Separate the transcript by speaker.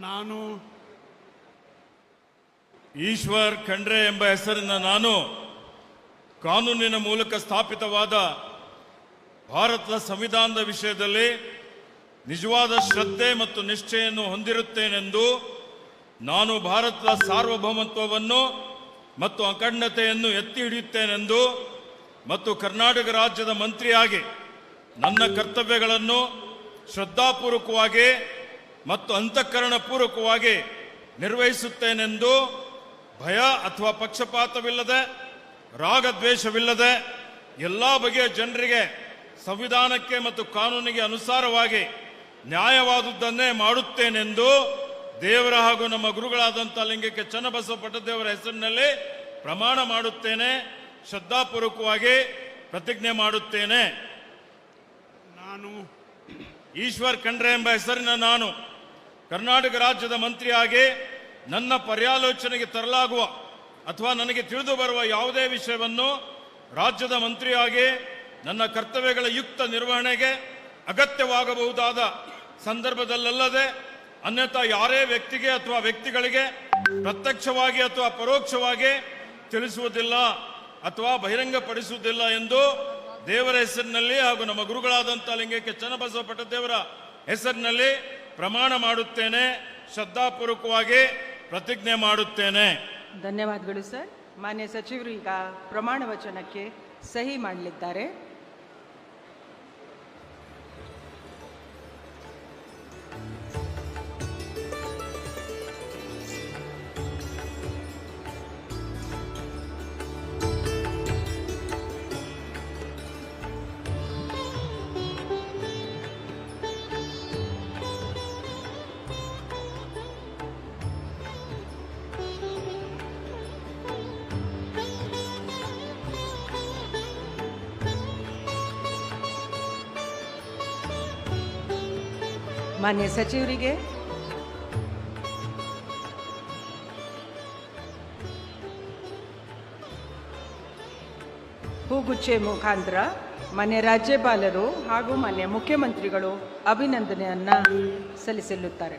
Speaker 1: ನಾನು
Speaker 2: ಈಶ್ವರ್ ಖಂಡ್ರೆ ಎಂಬ ಹೆಸರಿನ ನಾನು ಕಾನೂನಿನ ಮೂಲಕ ಸ್ಥಾಪಿತವಾದ ಭಾರತದ ಸಂವಿಧಾನದ ವಿಷಯದಲ್ಲಿ ನಿಜವಾದ ಶ್ರದ್ಧೆ ಮತ್ತು ನಿಷ್ಠೆಯನ್ನು ಹೊಂದಿರುತ್ತೇನೆಂದು ನಾನು ಭಾರತದ ಸಾರ್ವಭೌಮತ್ವವನ್ನು ಮತ್ತು ಅಖಂಡತೆಯನ್ನು ಎತ್ತಿ ಹಿಡಿಯುತ್ತೇನೆಂದು ಮತ್ತು ಕರ್ನಾಟಕ ರಾಜ್ಯದ ಮಂತ್ರಿಯಾಗಿ ನನ್ನ ಕರ್ತವ್ಯಗಳನ್ನು ಶ್ರದ್ಧಾಪೂರ್ವಕವಾಗಿ ಮತ್ತು ಅಂತಃಕರಣಪೂರ್ವಕವಾಗಿ ನಿರ್ವಹಿಸುತ್ತೇನೆಂದು ಭಯ ಅಥವಾ ಪಕ್ಷಪಾತವಿಲ್ಲದೆ ರಾಗದ್ವೇಷವಿಲ್ಲದೆ ಎಲ್ಲ ಬಗೆಯ ಜನರಿಗೆ ಸಂವಿಧಾನಕ್ಕೆ ಮತ್ತು ಕಾನೂನಿಗೆ ಅನುಸಾರವಾಗಿ ನ್ಯಾಯವಾದುದನ್ನೇ ಮಾಡುತ್ತೇನೆಂದು ದೇವರ ಹಾಗೂ ನಮ್ಮ ಗುರುಗಳಾದಂಥ ಲಿಂಗಕ್ಕೆ ಚನ್ನಬಸವ ಪಟ್ಟದೇವರ ಹೆಸರಿನಲ್ಲಿ ಪ್ರಮಾಣ ಮಾಡುತ್ತೇನೆ, ಶ್ರದ್ಧಾಪೂರ್ವಕವಾಗಿ ಪ್ರತಿಜ್ಞೆ ಮಾಡುತ್ತೇನೆ.
Speaker 1: ನಾನು
Speaker 2: ಈಶ್ವರ್ ಖಂಡ್ರೆ ಎಂಬ ಹೆಸರಿನ ನಾನು ಕರ್ನಾಟಕ ರಾಜ್ಯದ ಮಂತ್ರಿಯಾಗಿ ನನ್ನ ಪರ್ಯಾಲೋಚನೆಗೆ ತರಲಾಗುವ ಅಥವಾ ನನಗೆ ತಿಳಿದು ಬರುವ ಯಾವುದೇ ವಿಷಯವನ್ನು ರಾಜ್ಯದ ಮಂತ್ರಿಯಾಗಿ ನನ್ನ ಕರ್ತವ್ಯಗಳ ಯುಕ್ತ ನಿರ್ವಹಣೆಗೆ ಅಗತ್ಯವಾಗಬಹುದಾದ ಸಂದರ್ಭದಲ್ಲದೆ ಅನ್ಯಥಾ ಯಾರೇ ವ್ಯಕ್ತಿಗೆ ಅಥವಾ ವ್ಯಕ್ತಿಗಳಿಗೆ ಪ್ರತ್ಯಕ್ಷವಾಗಿ ಅಥವಾ ಪರೋಕ್ಷವಾಗಿ ತಿಳಿಸುವುದಿಲ್ಲ ಅಥವಾ ಬಹಿರಂಗಪಡಿಸುವುದಿಲ್ಲ ಎಂದು ದೇವರ ಹೆಸರಿನಲ್ಲಿ ಹಾಗೂ ನಮ್ಮ ಗುರುಗಳಾದಂಥ ಲಿಂಗಕ್ಕೆ ಚನ್ನಬಸವ ಪಟ್ಟದೇವರ ಹೆಸರಿನಲ್ಲಿ ಪ್ರಮಾಣ ಮಾಡುತ್ತೇನೆ, ಶ್ರದ್ಧಾಪೂರ್ವಕವಾಗಿ ಪ್ರತಿಜ್ಞೆ ಮಾಡುತ್ತೇನೆ.
Speaker 3: ಧನ್ಯವಾದಗಳು ಸರ್. ಮಾನ್ಯ ಸಚಿವರು ಈಗ ಪ್ರಮಾಣ ವಚನಕ್ಕೆ ಸಹಿ ಮಾಡಲಿದ್ದಾರೆ. ಮಾನ್ಯ ಸಚಿವರಿಗೆ ಹೂಗುಚ್ಚೆ ಮುಖಾಂತರ ಮಾನ್ಯ ರಾಜ್ಯಪಾಲರು ಹಾಗೂ ಮಾನ್ಯ ಮುಖ್ಯಮಂತ್ರಿಗಳು ಅಭಿನಂದನೆಯನ್ನ ಸಲ್ಲಿಸಲಿದ್ದಾರೆ.